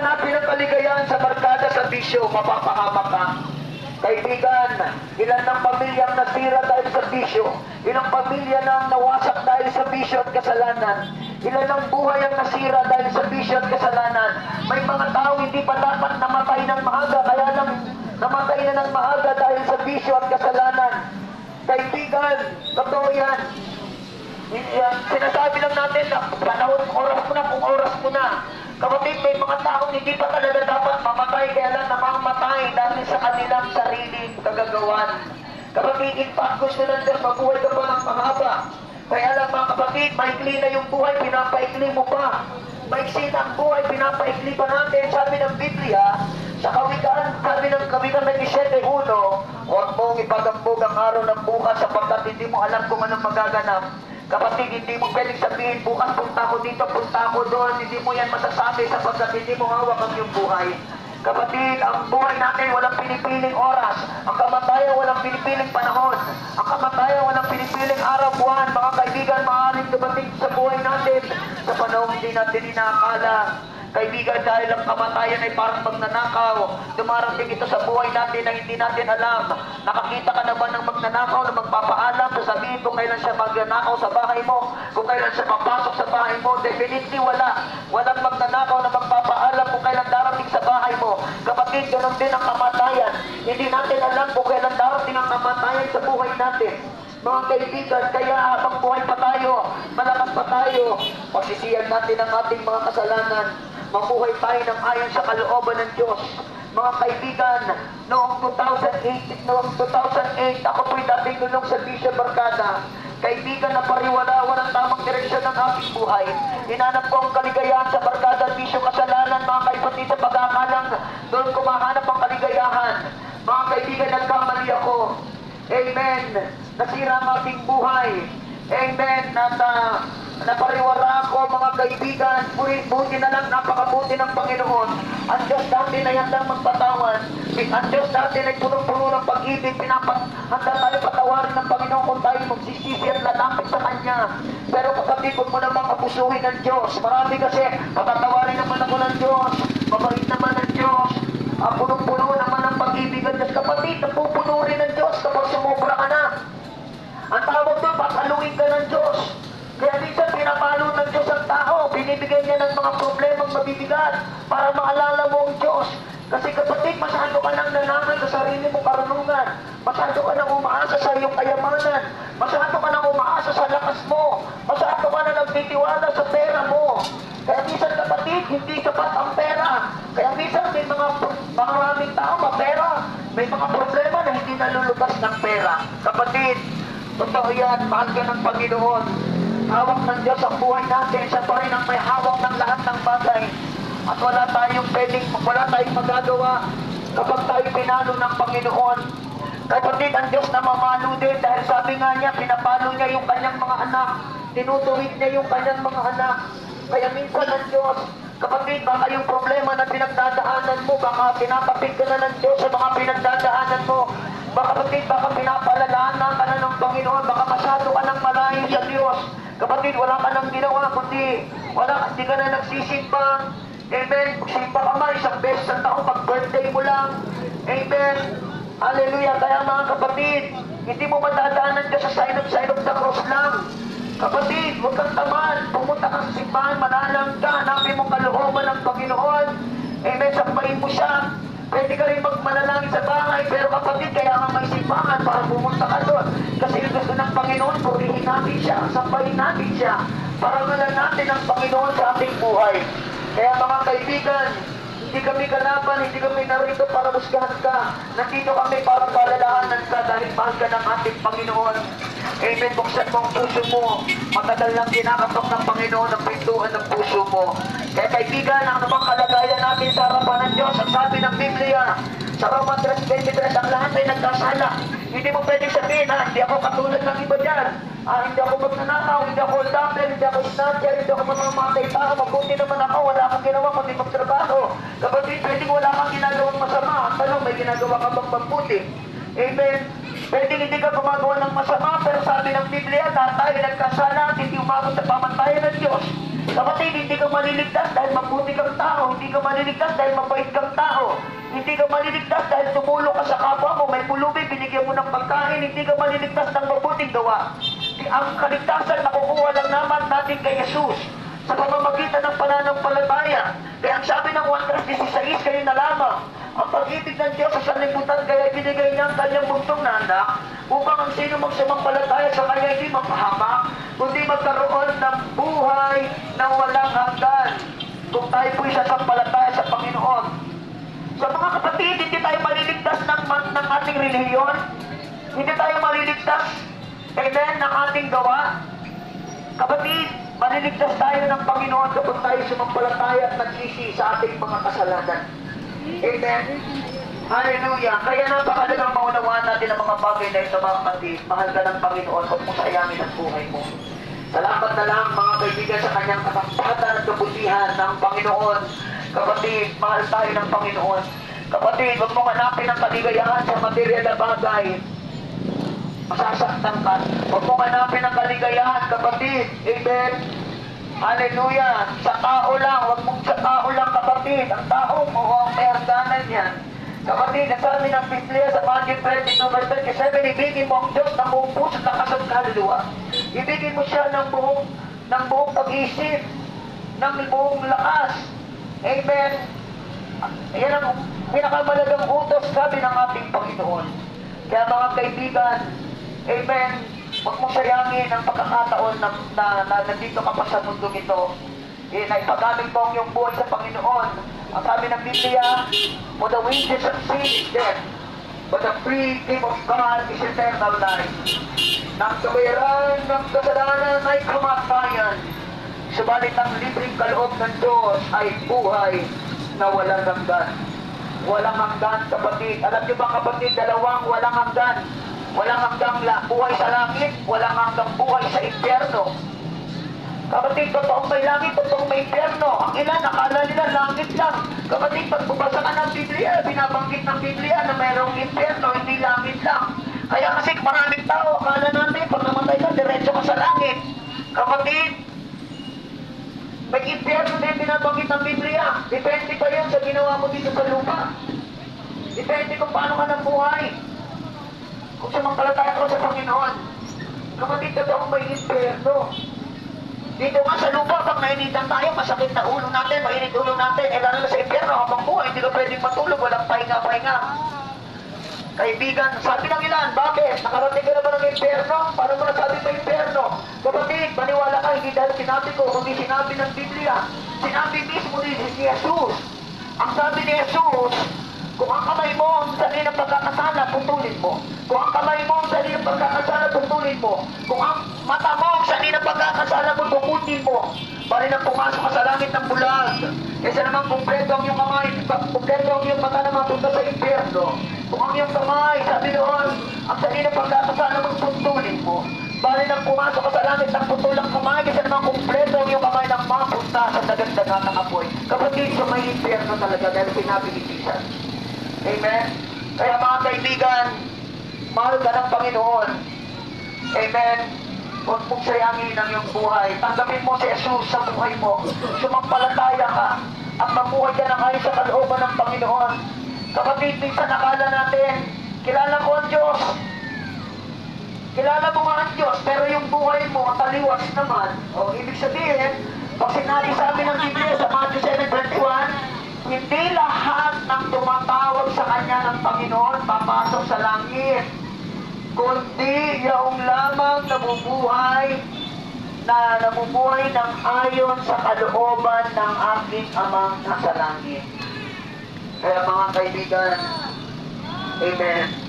hahanapin ang kaligayahan sa barkada sa bisyo, mapapahamak ka. Kaibigan, ilan ng pamilyang nasira dahil sa bisyo, ilang pamilya nang nawasak dahil sa bisyo at kasalanan, ilan ng buhay ang nasira dahil sa bisyo at kasalanan. May mga tao hindi pa dapat namatay ng maaga, kaya lang namatay na ng maaga dahil sa bisyo at kasalanan. Kaibigan, totoo yan. Sinasabi lang natin na panahon, oras mo na kung oras mo na. Kapatid, may mga taong hindi pa talaga dapat mamatay, kaya lang namamatay dahil sa kanilang sariling kagagawan. Kapatid, in fact, gusto ng Diyos, mabuhay ka pa ng mahaba. Kaya lang mga kapatid, maikli na yung buhay, pinapaikli mo pa. Maiksi na ang buhay, pinapaikli pa natin. Sabi ng Biblia, sa kawikaan, sabi ng kawikaan 27:1, huwag mong ipagambog ang araw ng bukas sapagkat hindi mo alam kung anong magaganap. Kapatid, hindi mo pwedeng sabihin, bukas punta ko dito, punta ko doon. Hindi mo yan masasabi sapagkat hindi mo hawak ang iyong buhay. Kapatid, ang buhay natin walang pinipiling oras. Ang kamatayan walang pinipiling panahon. Ang kamatayan walang pinipiling araw, buwan. Mga kaibigan, maaaring dumating sa buhay natin sa panahon hindi natin inaakala. Kaibigan, dahil ang kamatayan ay parang magnanakaw, dumarating ito sa buhay natin na hindi natin alam. Nakakita ka na ba ng magnanakaw na magpapaalam, sasabihin kung kailan siya magnanakaw sa bahay mo, kung kailan siya papasok sa bahay mo? Definitely wala. Walang magnanakaw na magpapaalam kung kailan darating sa bahay mo. Kapatid, ganun din ang kamatayan. Hindi natin alam kung kailan darating ang kamatayan sa buhay natin. Mga kaibigan, kaya habang buhay pa tayo, malakas pa tayo, pagsisiyan natin ang ating mga kasalanan, mabuhay tayo ng ayon sa kalooban ng Diyos. Mga kaibigan, noong 2008, ako po'y dating nulong sa Bishop Barkada. Kaibigan, na pariwala ng tamang direksyon ng aking buhay. Hinanap ko ang kaligayahan sa Barkada at Bishop kasalanan, mga kaibigan, sa pag-aakalang doon ko mahanap ang kaligayahan. Mga kaibigan, nagkamali ako. Amen. Nasira ang ating buhay. Amen. At napariwara ako, mga kaibigan. Buti na lang, napakabuti ng Panginoon. Ang Diyos natin ay handang magpatawan. Ang Diyos natin ay punong-puno ng pag-ibig. Handa tayo patawarin ng Panginoon kung tayo magsisisi at lalapit sa Kanya. Pero kapatid, huwag mo namang abusuhin ng Diyos. Marami kasi, patatawarin naman ako ng Diyos. Mabait naman ng Diyos. Punong-puno naman ng pag-ibig ng Diyos. Kapatid, napupuno rin ng Diyos kapag sumobra ka na. Ang tawag doon, pataluin ka ng Diyos. Kaya minsan pinapalo ng Diyos ang tao, binibigyan niya ng mga problemang mabibigat para maalala mo ang Diyos. Kasi kapatid, masyado ka nang nanangay sa sarili mong karunungan. Masyado ka nang umaasa sa iyong kayamanan. Masyado ka nang umaasa sa lakas mo. Masyado ka nang nagtitiwala sa pera mo. Kaya minsan kapatid, hindi sapat ang pera. Kaya minsan may maraming tao mapera. May mga problema na hindi nalulutas ng pera. Kapatid, totoo yan, mahal ka ng Panginoon. Hawak ng Diyos ang buhay natin. Siya pa rin ang may hawak ng lahat ng bagay. At wala tayong magagawa kapag tayo pinalo ng Panginoon. Kapatid, ang Diyos na mamalo din dahil sabi nga niya, pinapalo niya yung kanyang mga anak. Tinutuwid niya yung kanyang mga anak. Kaya minsan ang Diyos, kapatid, baka yung problema na pinagdadaanan mo, baka pinapapig ka na ng Diyos sa mga pinagdadaanan mo. Baka kapatid, baka pinapalalanan ka na ng Panginoon, baka masyado ka nang malayo sa Diyos. Kapatid, wala ka nang ginawa, kundi hindi ka na nagsisimba. Amen. Simba ka man, isang beses sa taon, pag-birthday mo lang. Amen. Hallelujah. Kaya mga kapatid, hindi mo madadaanan ka sa sign of the cross lang. Kapatid, huwag kang tamad. Pumunta ka sa simbahan, manalang ka, hanapin mo kalooban ng Panginoon. Amen. Sampain mo siya. Pwede ka rin magmanalangin sa bahay, pero kapatid, kaya nga may simbahan para pumunta ka doon. Kasi gusto ng Panginoon, purihin natin siya, sampahin natin siya, para malan natin ang Panginoon sa ating buhay. Kaya mga kaibigan, hindi kami kalaban, hindi kami narito para musgahan ka. Nandito kami para palalahanan ka dahil mahal ka ng ating Panginoon. Amen. Buksan mo ang puso mo. Matagal lang kinakatok ng Panginoon ang pintuan ng puso mo. Kaya kaibigan, ang namang kalagayan natin sa harapan ng Diyos, ang sabi ng Biblia, sa Roma 3:23, ang lahat ay nagkasala. Hindi mo pwedeng sabihin, hindi ako katulad ng iba dyan. Hindi ako magnanakaw, hindi ako adapter, hindi ako snatcher, hindi ako mamamatay tao. Mabuti naman ako, wala akong ginawa kundi magtrabaho. Kapatid, pwedeng wala kang ginagawang masama. Ang tanong, may ginagawa ka bang mabuti? Amen. Pwedeng hindi ka gumagawa ng masama, pero sabi ng Biblia, lahat tayo nagkasala at hindi umabot sa pamantayan ng Diyos. Kapatid, hindi ka maliligtas dahil mabuti kang tao. Hindi ka maliligtas dahil mabait kang tao. Hindi ka maliligtas dahil tumulong ka sa kapwa mo. May pulubi, binigyan mo ng pagkain. Hindi ka maliligtas ng mabuting gawa. Ang kaligtasan nakukuha lang naman natin kay Jesus sa pamamagitan ng pananampalataya. Kaya ang sabi ng 1:16, kayo na lamang. Ang pag-ibig ng Diyos sa sanlibutan, kaya binigay niya ang kanyang buntong na anak upang ang sino magsumampalataya sa kanya hindi mapahamak, kundi magkaroon ng buhay na walang hanggan. Kung tayo po'y sasampalataya sa Panginoon. Sa mga kapatid, hindi tayo maliligtas ng ating relihiyon. Hindi tayo maliligtas, amen, ng ating gawa. Kapatid, maliligtas tayo ng Panginoon kapag tayo sumampalataya at nagsisi sa ating mga kasalanan. Amen. Hallelujah. Kaya napakalagang maunawaan natin ang mga bagay na ito, mga kapatid. Mahal ka ng Panginoon, huwag mo sayangin ang buhay mo. Salamat na lang, mga kaibigan, sa kanyang katampatan at kabutihan ng Panginoon. Kapatid, mahal tayo ng Panginoon. Kapatid, huwag mong hanapin ang kaligayahan sa material na bagay. Masasaktan ka. Huwag mong hanapin ang kaligayahan, kapatid. Amen. Hallelujah. Sa tao lang. Huwag mong sa tao lang, kapatid. Ang tao mo, ang may hangganan yan. Kapatid, nasabi ng Biblia sa Matthew 22:37, ibigin mo ang Diyos ng buong puso at lakas ng kaluluwa. Ibigin mo siya ng buong pag-isip, ng buong lakas. Amen. Yan ang pinakamalagang utos, sabi ng ating Panginoon. Kaya mga kaibigan, amen, huwag mong sayangin ang pagkakataon na nandito ka pa sa mundo ito. Na ipagamit mo ang iyong buhay sa Panginoon. Ang sabi ng Biblia, for the wages of sin is death, but the free gift of God is eternal life. Nang kabayaran ng kasalanan ay kamatayan, subalit ang libreng kaloob ng Diyos ay buhay na walang hanggan. Walang hanggan, kapatid. Alam niyo ba, kapatid, dalawang walang hanggan. Walang hanggang buhay sa langit, walang hanggang buhay sa impyerno. Kapatid, totoong may langit, totoong may impyerno. Ang ilan, akala nila langit lang. Kapatid, pag bubasa ka ng Biblia, binabanggit ng Biblia na mayroong impyerno, hindi langit lang. Kaya kasi maraming tao, akala natin, pag namatay ka, diretso ka sa langit. Kapatid, may impyerno din binabanggit ng Biblia. Depende pa yun sa ginawa mo dito sa lupa. Depende kung paano ka nabuhay. Kung sumampalataya ko sa Panginoon. Kapatid, totoong may impyerno. Dito nga sa lupa, pag nainitan tayo, masakit na ulo natin, mainit ulo natin, lalo na sa impyerno, habang buhay, hindi ka pwedeng matulog, walang pahinga-pahinga. Kaibigan, sabi ng ilan, bakit? Nakarating ka na ba ng impyerno? Paano mo nasabi pa impyerno? Kapatid, maniwala ka, hindi dahil sinabi ko, kundi sinabi ng Biblia. Sinabi mismo ni Jesus. Ang sabi ni Jesus, kung ang kamay mo sa din ng pagkakasala, putulin mo. Kung ang kamay mo sa din ng pagkakasala, putulin mo. Kung ang mata mo sa din ng pagkakasala mo, tumutin mo. Bali nang pumasok ka sa langit ng bulag. Kaysa naman kumpleto ang iyong kamay, kumpleto ang iyong mata na mapunta sa impyerno. Kung ang iyong kamay, sabi doon, ang sa din ng pagkakasala mo, putulin mo. Bali nang pumasok ka sa langit ng putulang kamay, kaysa naman kumpleto ang iyong kamay ng mapunta sa dagat-dagat ng apoy. Kapatid, sa may impyerno talaga dahil sinabi ni Jesus. Amen? Kaya mga kaibigan, mahal ka ng Panginoon. Amen? Huwag mong sayangin ang iyong buhay. Tanggapin mo si Jesus sa buhay mo. Sumampalataya ka at mabuhay ka ng ayon sa kalooban ng Panginoon. Kapatid, minsan nakala natin, kilala ko ang Diyos. Kilala mo nga ang Diyos, pero yung buhay mo, taliwas naman. O, ibig sabihin, pag sinabi sa amin ng Biblia sa Matthew 7:21, hindi lahat ng tumatawag sa Kanya ng Panginoon papasok sa langit, kundi yaong lamang nabubuhay ng ayon sa kalooban ng aking Amang nasa langit. Kaya mga kaibigan, amen.